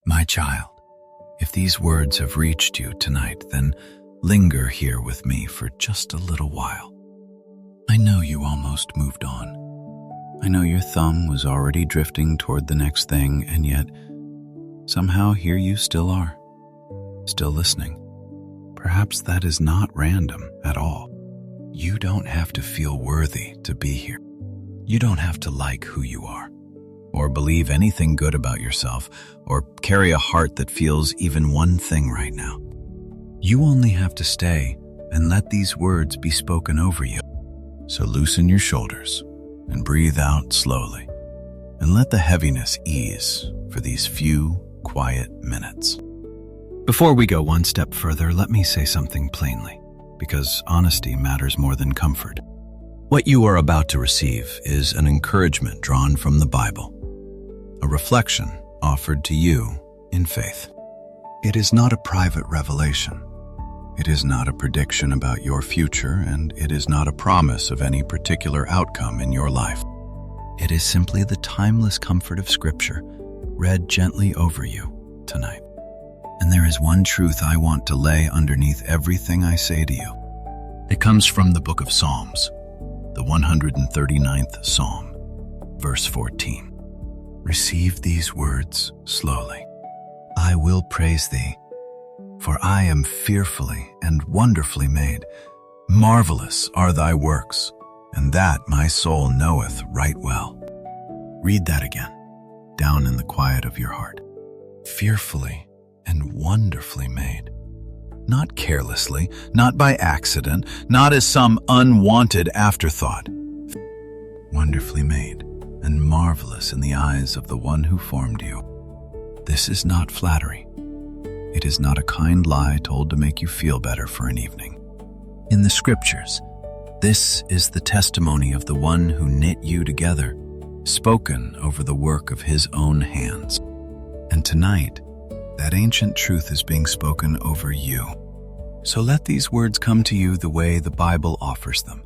My child, if these words have reached you tonight, then linger here with me for just a little while. I know you almost moved on. I know your thumb was already drifting toward the next thing, and yet somehow here you still are, still listening. Perhaps that is not random at all. You don't have to feel worthy to be here. You don't have to like who you are, or believe anything good about yourself, or carry a heart that feels even one thing right now. You only have to stay and let these words be spoken over you. So loosen your shoulders and breathe out slowly, and let the heaviness ease for these few quiet minutes. Before we go one step further, let me say something plainly, because honesty matters more than comfort. What you are about to receive is an encouragement drawn from the Bible, a reflection offered to you in faith. It is not a private revelation. It is not a prediction about your future, and it is not a promise of any particular outcome in your life. It is simply the timeless comfort of Scripture, read gently over you tonight. And there is one truth I want to lay underneath everything I say to you. It comes from the book of Psalms, the 139th Psalm, verse 14. Receive these words slowly. I will praise thee, for I am fearfully and wonderfully made. Marvelous are thy works, and that my soul knoweth right well. Read that again, down in the quiet of your heart. Fearfully and wonderfully made. Not carelessly, not by accident, not as some unwanted afterthought. Wonderfully made and marvelous in the eyes of the one who formed you. This is not flattery. It is not a kind lie told to make you feel better for an evening. In the Scriptures, this is the testimony of the one who knit you together, spoken over the work of his own hands. And tonight, that ancient truth is being spoken over you. So let these words come to you the way the Bible offers them,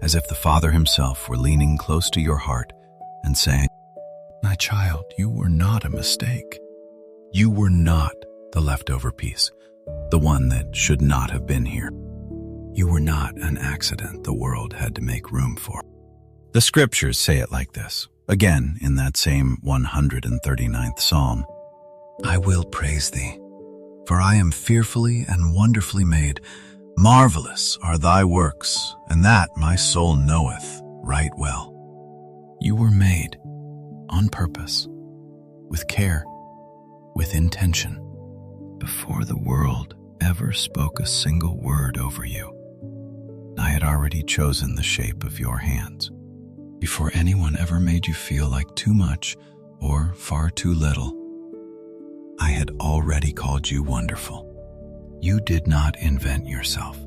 as if the Father himself were leaning close to your heart and saying, My child, you were not a mistake. You were not the leftover piece, the one that should not have been here. You were not an accident the world had to make room for. The Scriptures say it like this, again in that same 139th Psalm. I will praise thee, for I am fearfully and wonderfully made. Marvelous are thy works, and that my soul knoweth right well. You were made on purpose, with care, with intention. Before the world ever spoke a single word over you, I had already chosen the shape of your hands. Before anyone ever made you feel like too much or far too little, I had already called you wonderful. You did not invent yourself,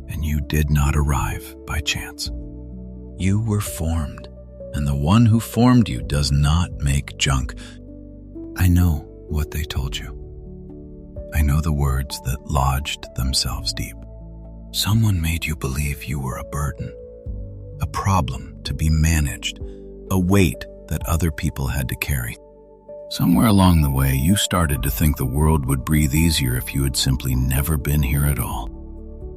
and you did not arrive by chance. You were formed, and the one who formed you does not make junk. I know what they told you. I know the words that lodged themselves deep. Someone made you believe you were a burden, a problem to be managed, a weight that other people had to carry. Somewhere along the way, you started to think the world would breathe easier if you had simply never been here at all.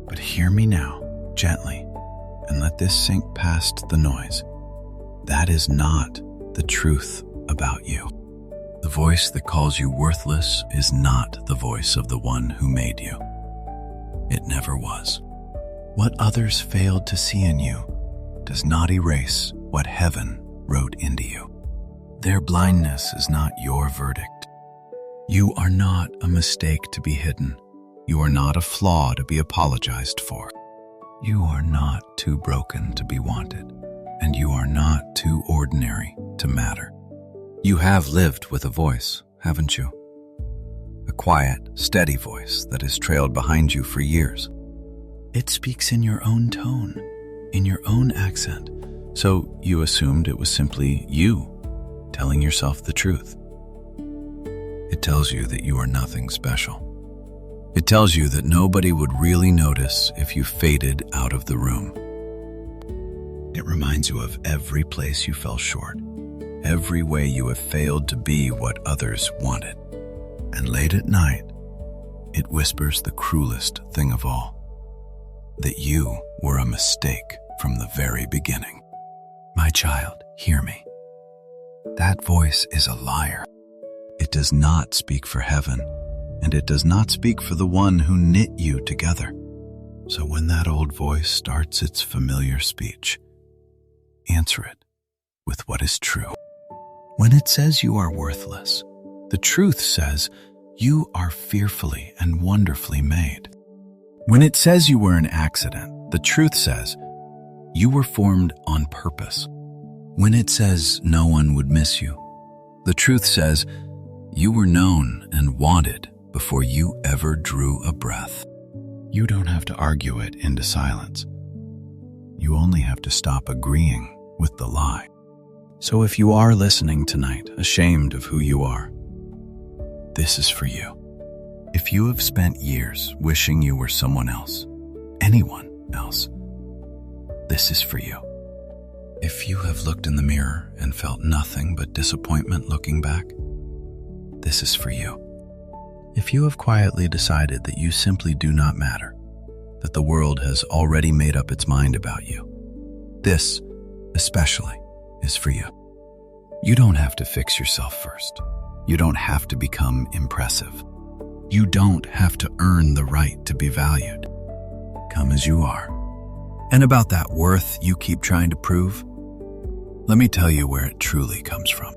But hear me now, gently, and let this sink past the noise. That is not the truth about you. The voice that calls you worthless is not the voice of the one who made you. It never was. What others failed to see in you does not erase what heaven wrote into you. Their blindness is not your verdict. You are not a mistake to be hidden. You are not a flaw to be apologized for. You are not too broken to be wanted, and you are not too ordinary to matter. You have lived with a voice, haven't you? A quiet, steady voice that has trailed behind you for years. It speaks in your own tone, in your own accent, so you assumed it was simply you telling yourself the truth. It tells you that you are nothing special. It tells you that nobody would really notice if you faded out of the room. It reminds you of every place you fell short, every way you have failed to be what others wanted. And late at night, it whispers the cruelest thing of all, that you were a mistake from the very beginning. My child, hear me. That voice is a liar. It does not speak for heaven, and it does not speak for the one who knit you together. So when that old voice starts its familiar speech, answer it with what is true. When it says you are worthless, the truth says you are fearfully and wonderfully made. When it says you were an accident, the truth says you were formed on purpose. When it says no one would miss you, the truth says you were known and wanted before you ever drew a breath. You don't have to argue it into silence. You only have to stop agreeing with the lie. So if you are listening tonight, ashamed of who you are, this is for you. If you have spent years wishing you were someone else, anyone else, this is for you. If you have looked in the mirror and felt nothing but disappointment looking back, this is for you. If you have quietly decided that you simply do not matter, that the world has already made up its mind about you, this especially is for you. You don't have to fix yourself first. You don't have to become impressive. You don't have to earn the right to be valued. Come as you are. And about that worth you keep trying to prove, let me tell you where it truly comes from.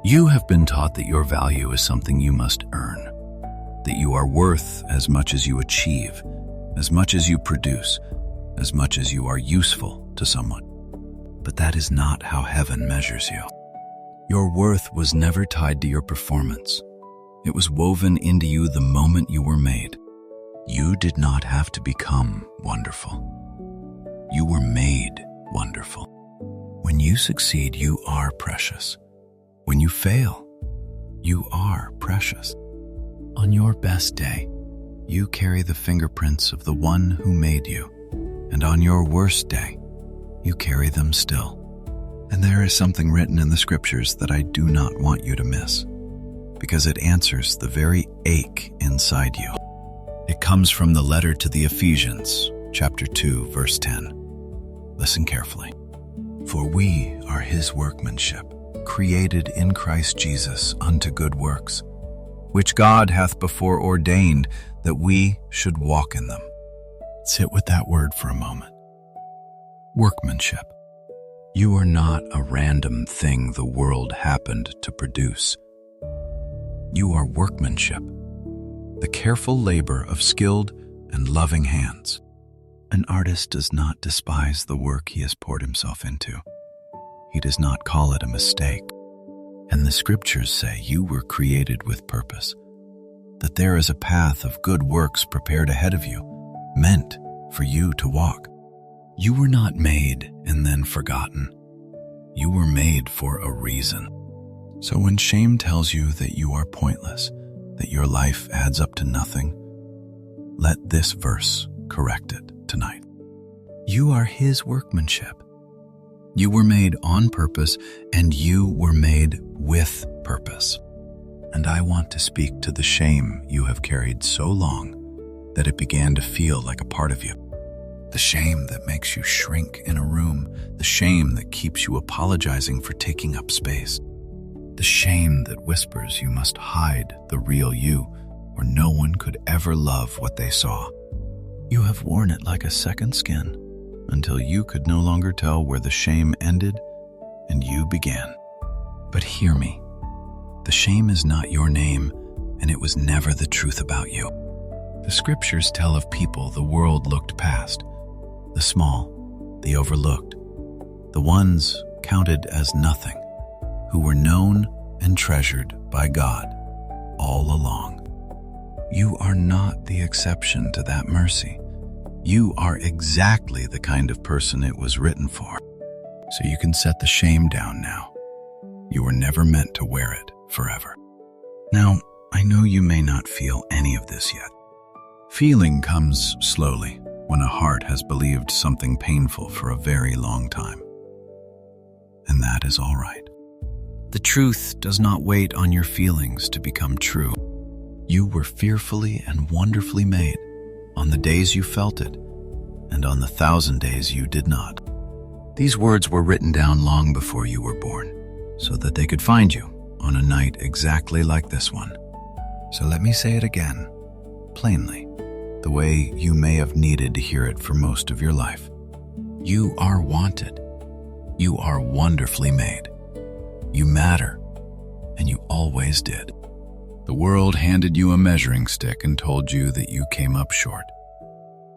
You have been taught that your value is something you must earn, that you are worth as much as you achieve, as much as you produce, as much as you are useful to someone. But that is not how heaven measures you. Your worth was never tied to your performance. It was woven into you the moment you were made. You did not have to become wonderful. You were made wonderful. When you succeed, you are precious. When you fail, you are precious. On your best day, you carry the fingerprints of the one who made you, and on your worst day, you carry them still. And there is something written in the scriptures that I do not want you to miss, because it answers the very ache inside you. It comes from the letter to the Ephesians, chapter 2, verse 10. Listen carefully. For we are his workmanship, created in Christ Jesus unto good works, which God hath before ordained that we should walk in them. Sit with that word for a moment. Workmanship. You are not a random thing the world happened to produce. You are workmanship, the careful labor of skilled and loving hands. An artist does not despise the work he has poured himself into. He does not call it a mistake. And the scriptures say you were created with purpose, that there is a path of good works prepared ahead of you, meant for you to walk. You were not made and then forgotten. You were made for a reason. So when shame tells you that you are pointless, that your life adds up to nothing, let this verse correct it tonight. You are his workmanship. You were made on purpose, and you were made with purpose. And I want to speak to the shame you have carried so long that it began to feel like a part of you. The shame that makes you shrink in a room, the shame that keeps you apologizing for taking up space, the shame that whispers you must hide the real you, or no one could ever love what they saw. You have worn it like a second skin until you could no longer tell where the shame ended and you began. But hear me, the shame is not your name, and it was never the truth about you. The scriptures tell of people the world looked past, the small, the overlooked, the ones counted as nothing, who were known and treasured by God all along. You are not the exception to that mercy. You are exactly the kind of person it was written for. So you can set the shame down now. You were never meant to wear it forever. Now, I know you may not feel any of this yet. Feeling comes slowly when a heart has believed something painful for a very long time. And that is all right. The truth does not wait on your feelings to become true. You were fearfully and wonderfully made on the days you felt it, and on the 1,000 days you did not. These words were written down long before you were born, so that they could find you on a night exactly like this one. So let me say it again, plainly, the way you may have needed to hear it for most of your life. You are wanted. You are wonderfully made. You matter, and you always did. The world handed you a measuring stick and told you that you came up short.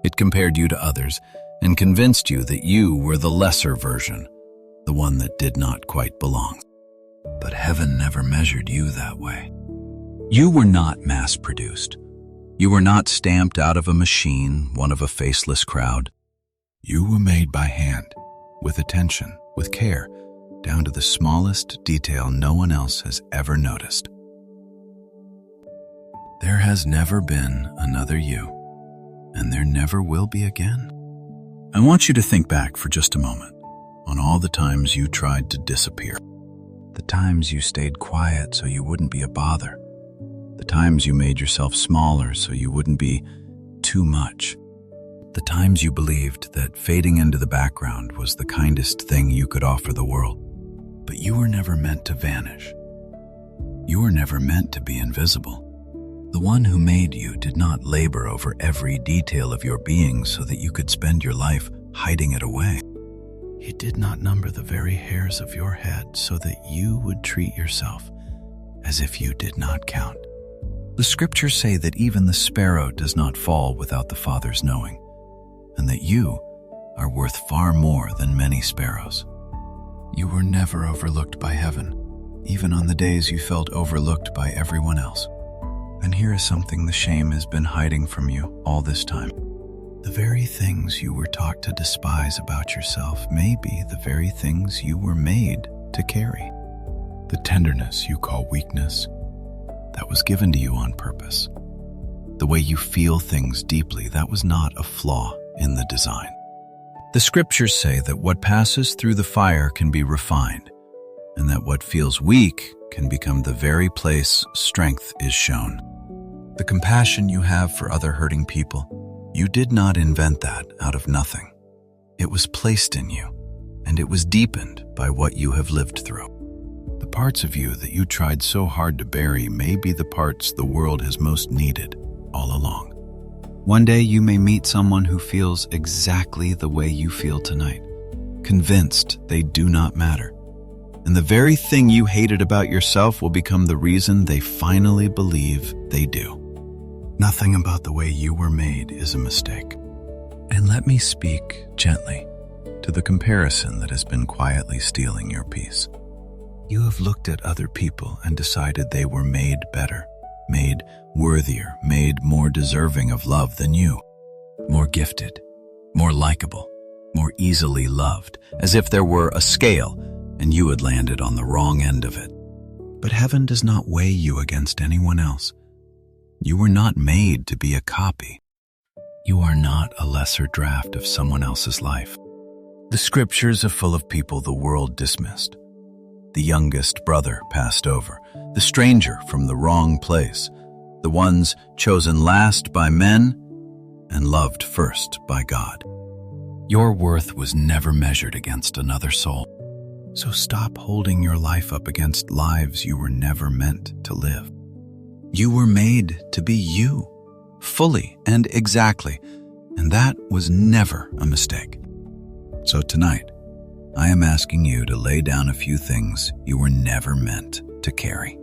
It compared you to others and convinced you that you were the lesser version, the one that did not quite belong. But heaven never measured you that way. You were not mass-produced. You were not stamped out of a machine, one of a faceless crowd. You were made by hand, with attention, with care, down to the smallest detail no one else has ever noticed. There has never been another you, and there never will be again. I want you to think back for just a moment on all the times you tried to disappear. The times you stayed quiet so you wouldn't be a bother. The times you made yourself smaller so you wouldn't be too much. The times you believed that fading into the background was the kindest thing you could offer the world. But you were never meant to vanish. You were never meant to be invisible. The one who made you did not labor over every detail of your being so that you could spend your life hiding it away. He did not number the very hairs of your head so that you would treat yourself as if you did not count. The scriptures say that even the sparrow does not fall without the Father's knowing, and that you are worth far more than many sparrows. You were never overlooked by heaven, even on the days you felt overlooked by everyone else. And here is something the shame has been hiding from you all this time. The very things you were taught to despise about yourself may be the very things you were made to carry. The tenderness you call weakness, that was given to you on purpose. The way you feel things deeply, that was not a flaw in the design. The scriptures say that what passes through the fire can be refined, and that what feels weak can become the very place strength is shown. The compassion you have for other hurting people, you did not invent that out of nothing. It was placed in you, and it was deepened by what you have lived through. The parts of you that you tried so hard to bury may be the parts the world has most needed all along. One day you may meet someone who feels exactly the way you feel tonight, convinced they do not matter. And the very thing you hated about yourself will become the reason they finally believe they do. Nothing about the way you were made is a mistake. And let me speak gently to the comparison that has been quietly stealing your peace. You have looked at other people and decided they were made better, made worthier, made more deserving of love than you, more gifted, more likable, more easily loved, as if there were a scale and you had landed on the wrong end of it. But heaven does not weigh you against anyone else. You were not made to be a copy. You are not a lesser draft of someone else's life. The scriptures are full of people the world dismissed. The youngest brother passed over, the stranger from the wrong place, the ones chosen last by men and loved first by God. Your worth was never measured against another soul. So stop holding your life up against lives you were never meant to live. You were made to be you, fully and exactly, and that was never a mistake. So tonight, I am asking you to lay down a few things you were never meant to carry.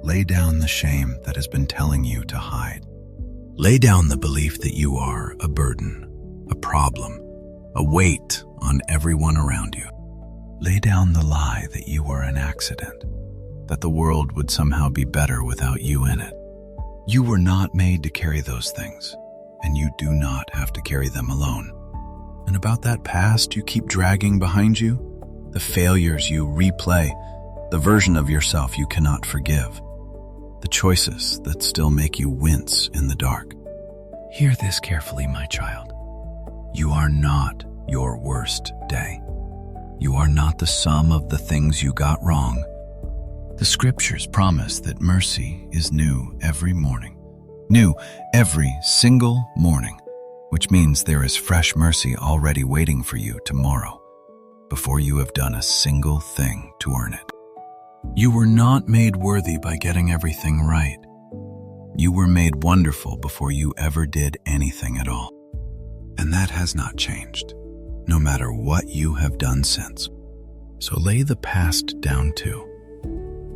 Lay down the shame that has been telling you to hide. Lay down the belief that you are a burden, a problem, a weight on everyone around you. Lay down the lie that you were an accident, that the world would somehow be better without you in it. You were not made to carry those things, and you do not have to carry them alone. And about that past you keep dragging behind you, the failures you replay, the version of yourself you cannot forgive, the choices that still make you wince in the dark. Hear this carefully, my child. You are not your worst day. You are not the sum of the things you got wrong. The scriptures promise that mercy is new every morning. New every single morning, which means there is fresh mercy already waiting for you tomorrow, before you have done a single thing to earn it. You were not made worthy by getting everything right. You were made wonderful before you ever did anything at all. And that has not changed, no matter what you have done since. So lay the past down too.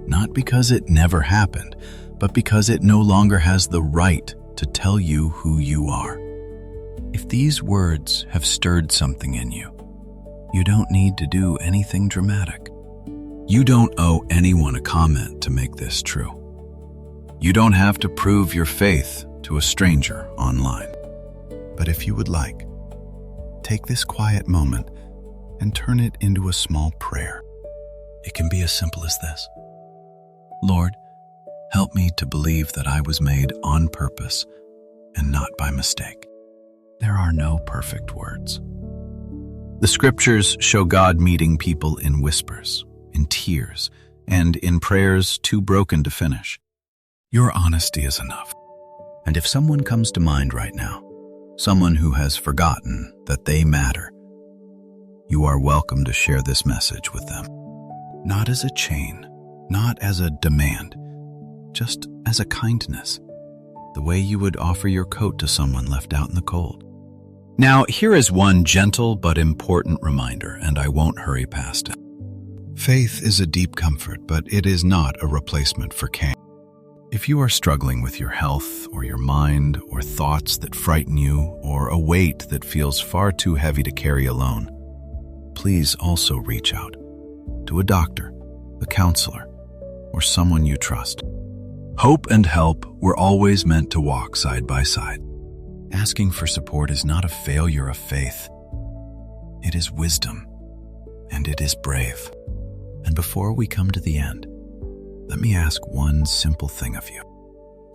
Not because it never happened, but because it no longer has the right to tell you who you are. If these words have stirred something in you, you don't need to do anything dramatic. You don't owe anyone a comment to make this true. You don't have to prove your faith to a stranger online. But if you would like, take this quiet moment and turn it into a small prayer. It can be as simple as this. Lord, help me to believe that I was made on purpose and not by mistake. There are no perfect words. The scriptures show God meeting people in whispers, in tears, and in prayers too broken to finish. Your honesty is enough. And if someone comes to mind right now, someone who has forgotten that they matter, you are welcome to share this message with them. Not as a chain, not as a demand, just as a kindness, the way you would offer your coat to someone left out in the cold. Now, here is one gentle but important reminder, and I won't hurry past it. Faith is a deep comfort, but it is not a replacement for care. If you are struggling with your health or your mind or thoughts that frighten you or a weight that feels far too heavy to carry alone, please also reach out to a doctor, a counselor, or someone you trust. Hope and help were always meant to walk side by side. Asking for support is not a failure of faith. It is wisdom, and it is brave. And before we come to the end, let me ask one simple thing of you.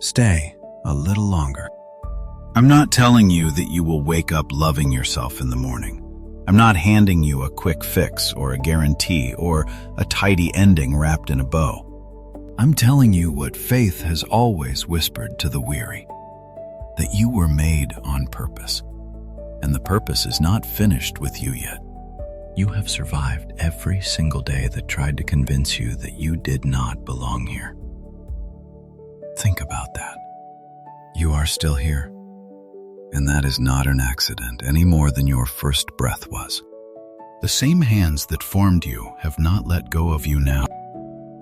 Stay a little longer. I'm not telling you that you will wake up loving yourself in the morning. I'm not handing you a quick fix or a guarantee or a tidy ending wrapped in a bow. I'm telling you what faith has always whispered to the weary, that you were made on purpose, and the purpose is not finished with you yet. You have survived every single day that tried to convince you that you did not belong here. Think about that. You are still here, and that is not an accident any more than your first breath was. The same hands that formed you have not let go of you now.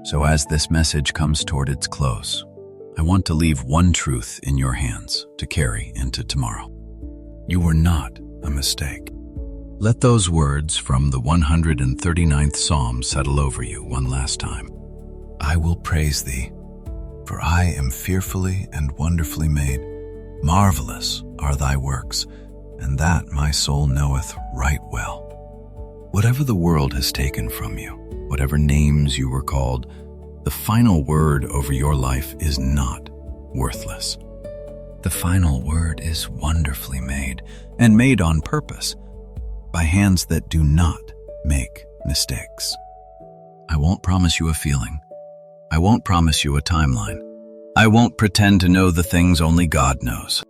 So as this message comes toward its close, I want to leave one truth in your hands to carry into tomorrow. You were not a mistake. Let those words from the 139th Psalm settle over you one last time. I will praise thee, for I am fearfully and wonderfully made. Marvelous are thy works, and that my soul knoweth right well. Whatever the world has taken from you, whatever names you were called, the final word over your life is not worthless. The final word is wonderfully made, and made on purpose, by hands that do not make mistakes. I won't promise you a feeling. I won't promise you a timeline. I won't pretend to know the things only God knows.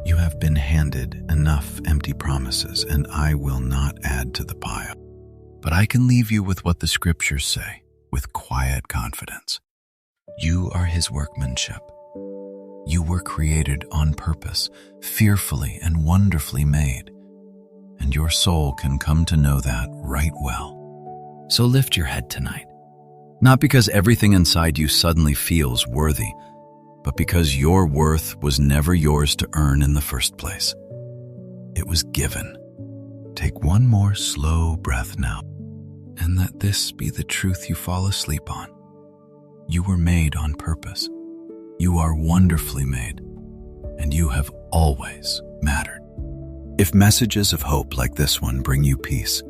You have been handed enough empty promises, and I will not add to the pile. But I can leave you with what the scriptures say, with quiet confidence. You are his workmanship. You were created on purpose, fearfully and wonderfully made. And your soul can come to know that right well. So lift your head tonight. Not because everything inside you suddenly feels worthy, but because your worth was never yours to earn in the first place. It was given. Take one more slow breath now, and let this be the truth you fall asleep on. You were made on purpose. You are wonderfully made, and you have always mattered. If messages of hope like this one bring you peace,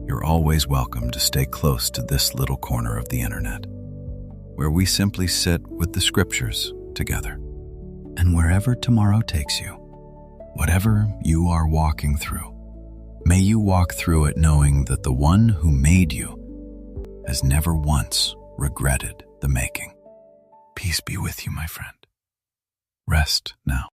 you're always welcome to stay close to this little corner of the internet, where we simply sit with the scriptures together. And wherever tomorrow takes you, whatever you are walking through, may you walk through it knowing that the one who made you has never once regretted the making. Peace be with you, my friend. Rest now.